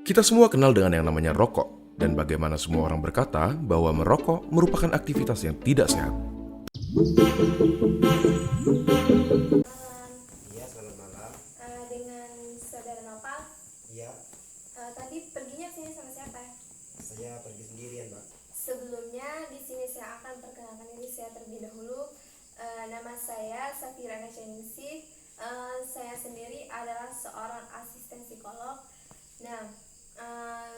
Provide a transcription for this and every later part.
Kita semua kenal dengan yang namanya rokok, dan bagaimana semua orang berkata bahwa merokok merupakan aktivitas yang tidak sehat. Iya, selamat malam. Dengan saudara Nopal. Iya, Tadi perginya sini sama siapa? saya pergi sendirian, Mbak. Sebelumnya di sini saya akan perkenalkan diri saya terlebih dahulu. Nama saya Safira Nasyaningsih. Saya sendiri adalah seorang asisten psikolog. Nah,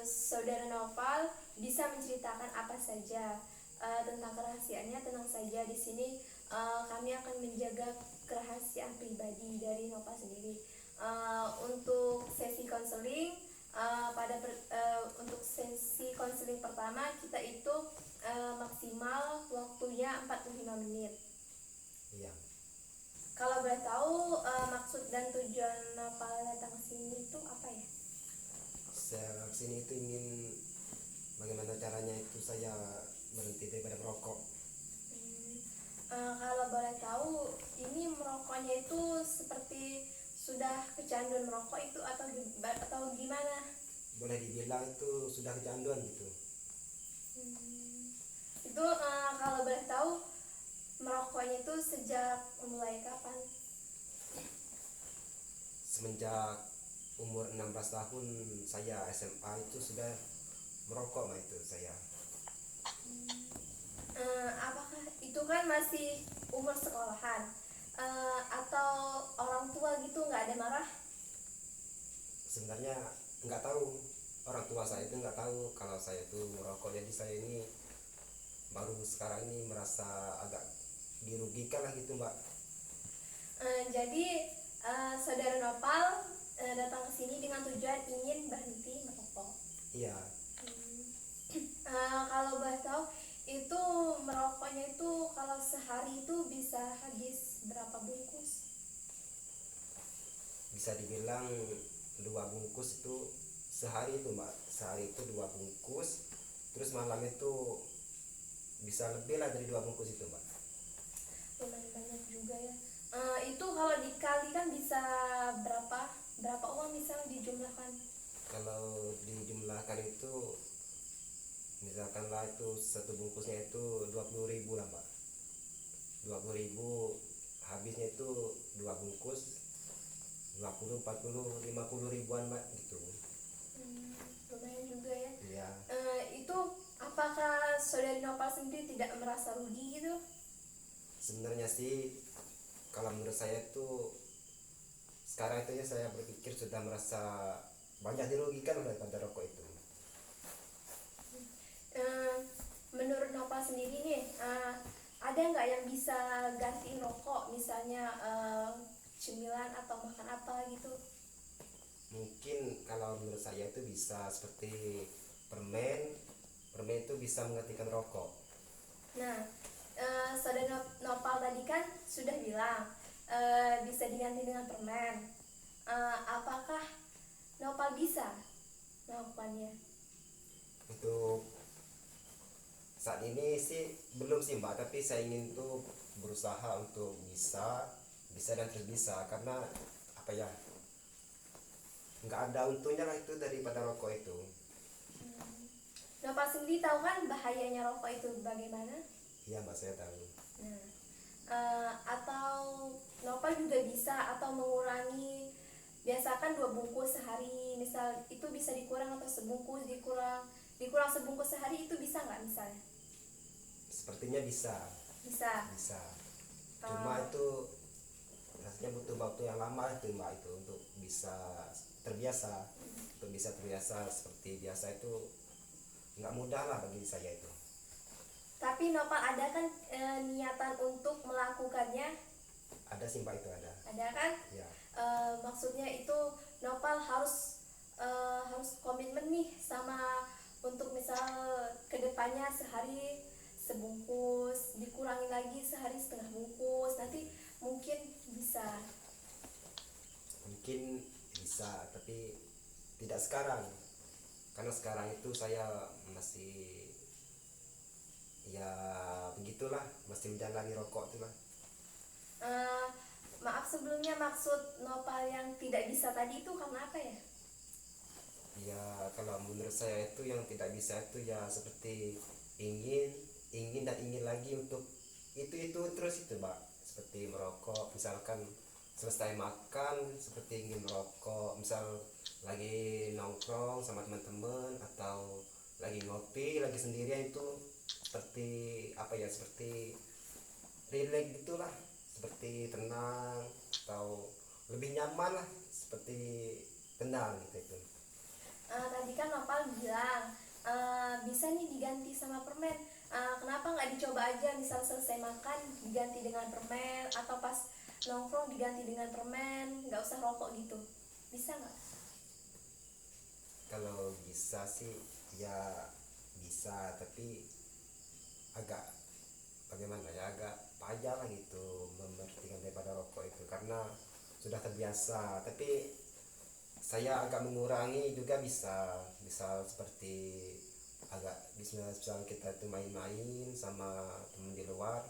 saudara Nopal bisa menceritakan apa saja tentang kerahasiaannya, tenang saja. Di sini kami akan menjaga kerahasiaan pribadi dari Nopal sendiri. Untuk sesi konseling, untuk sesi konseling pertama kita itu maksimal waktunya 45 menit. Iya, Kalau boleh tahu maksud dan tujuan Nopal datang ke sini itu apa ya? saya kesini itu ingin bagaimana caranya itu saya berhenti daripada merokok. Kalau boleh tahu, ini merokoknya itu seperti sudah kecanduan merokok itu atau gimana? Boleh dibilang itu sudah kecanduan gitu. Itu kalau boleh tahu merokoknya itu sejak mulai kapan? Semenjak umur 16 tahun saya SMA itu sudah merokok, Mbak, itu saya. Apakah itu kan masih umur sekolahan, atau orang tua gitu nggak ada marah? Sebenarnya nggak tahu, orang tua saya itu nggak tahu kalau saya itu merokok, jadi saya ini baru sekarang ini merasa agak dirugikan lah gitu, Mbak. Jadi saudara Nopal datang ke sini dengan tujuan ingin berhenti merokok. Iya, Kalau boleh tahu, itu merokoknya itu kalau sehari itu bisa habis berapa bungkus? bisa dibilang 2 bungkus itu sehari itu, Mbak. Sehari itu 2 bungkus, terus malam itu bisa lebih lah dari 2 bungkus itu, Mbak. Lumayan banyak juga ya. Itu kalau dikalikan bisa berapa uang misalnya dijumlahkan? Kalau dijumlahkan itu misalkanlah itu 1 bungkusnya itu 20.000 lah, Mbak. 20.000 habisnya itu 2 bungkus, 50, 40, 50 ribuan, Mbak, gitu. Lumayan juga ya. Iya, Itu apakah saudari Nopal sendiri tidak merasa rugi gitu? sebenarnya sih kalau menurut saya itu sekarang itu ya saya berpikir sudah merasa banyak dirugikan daripada rokok itu. Eh, Menurut Nopal sendiri nih, ada nggak yang bisa gantiin rokok, misalnya cemilan atau makan apa gitu? Mungkin kalau menurut saya itu bisa seperti permen. Permen itu bisa menggantikan rokok. Nah, saudara Nopal tadi kan sudah bilang bisa diganti dengan permen. Apakah Nopal bisa melakukannya? Untuk saat ini sih belum sih, Mbak, tapi saya ingin tuh berusaha untuk bisa bisa dan terus bisa, karena apa ya, nggak ada untungnya lah itu daripada rokok itu. Nopal sendiri tahu kan bahayanya rokok itu bagaimana? Iya, Mbak, saya tahu. Nah, atau Nopal juga bisa atau mengurangi, biasakan 2 bungkus sehari, misal itu bisa dikurang atau sebungkus dikurang sebungkus sehari, itu bisa nggak misalnya? Sepertinya bisa. Bisa. Bisa, cuma itu rasanya butuh waktu yang lama itu, Mbak, itu untuk bisa terbiasa. Untuk bisa terbiasa seperti biasa itu nggak mudah lah bagi saya itu. Tapi Nopal ada kan niatan untuk melakukannya? Ada sih, Mbak, itu ada. Ada kan? Ya, Maksudnya itu Nopal harus komitmen nih sama, untuk misal kedepannya sehari sebungkus, dikurangi lagi sehari setengah bungkus, nanti mungkin bisa. mungkin bisa, tapi tidak sekarang, karena sekarang itu saya masih, ya begitulah, masih menjalani rokok itulah. Eh, Maaf sebelumnya, maksud Nopal yang tidak bisa tadi itu karena apa ya? Ya kalau menurut saya itu yang tidak bisa itu ya seperti ingin ingin dan ingin lagi untuk itu terus itu Mbak, seperti merokok misalkan selesai makan seperti ingin merokok, misal lagi nongkrong sama teman-teman atau lagi ngopi lagi sendirian itu seperti apa ya, seperti relax gitulah, seperti tenang atau lebih nyaman lah, seperti tenang gitu itu. Tadi kan Nopal bilang bisa nih diganti sama permen. Kenapa nggak dicoba aja, misal selesai makan diganti dengan permen, atau pas nongkrong diganti dengan permen, nggak usah rokok gitu, bisa nggak? Kalau bisa sih ya bisa, tapi agak bagaimana ya, agak payah lah gitu memperhatikan daripada rokok itu karena sudah terbiasa. Tapi saya agak mengurangi juga bisa, misal seperti agak misal kita tuh main-main sama temen di luar,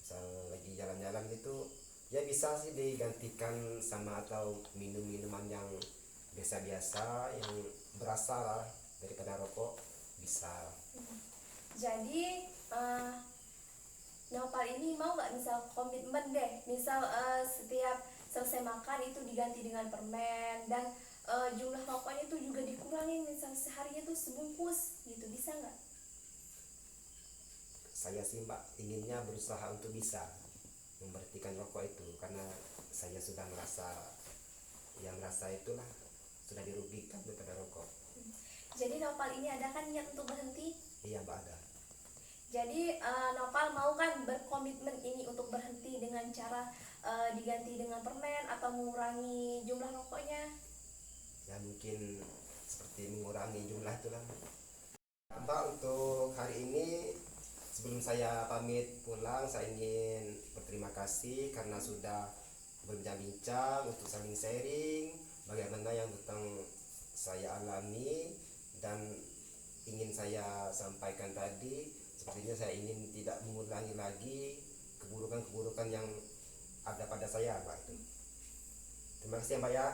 misal lagi jalan-jalan gitu ya bisa sih digantikan sama atau minum-minuman yang biasa-biasa yang berasa lah daripada rokok bisa. Jadi Nopal ini mau nggak misal komitmen deh, misal setiap selesai makan itu diganti dengan permen, dan jumlah rokoknya itu juga dikurangi, misal seharinya tuh sebungkus gitu, bisa nggak? Saya sih Mbak inginnya berusaha untuk bisa memberhentikan rokok itu karena saya sudah merasa, ya merasa itulah sudah dirugikan daripada rokok. Jadi Nopal ini ada kan niat untuk berhenti. Iya Mbak ada. Jadi Nopal mau kan berkomitmen ini untuk berhenti dengan cara diganti dengan permen atau mengurangi jumlah rokoknya. Ya mungkin seperti mengurangi jumlah itu lah Mbak. Untuk hari ini sebelum saya pamit pulang, saya ingin berterima kasih karena sudah berbincang-bincang untuk saling sharing bagaimana yang tentang saya alami dan ingin saya sampaikan tadi. Sepertinya saya ingin tidak mengulangi lagi keburukan-keburukan yang ada pada saya Mbak itu. Terima kasih ya Mbak ya.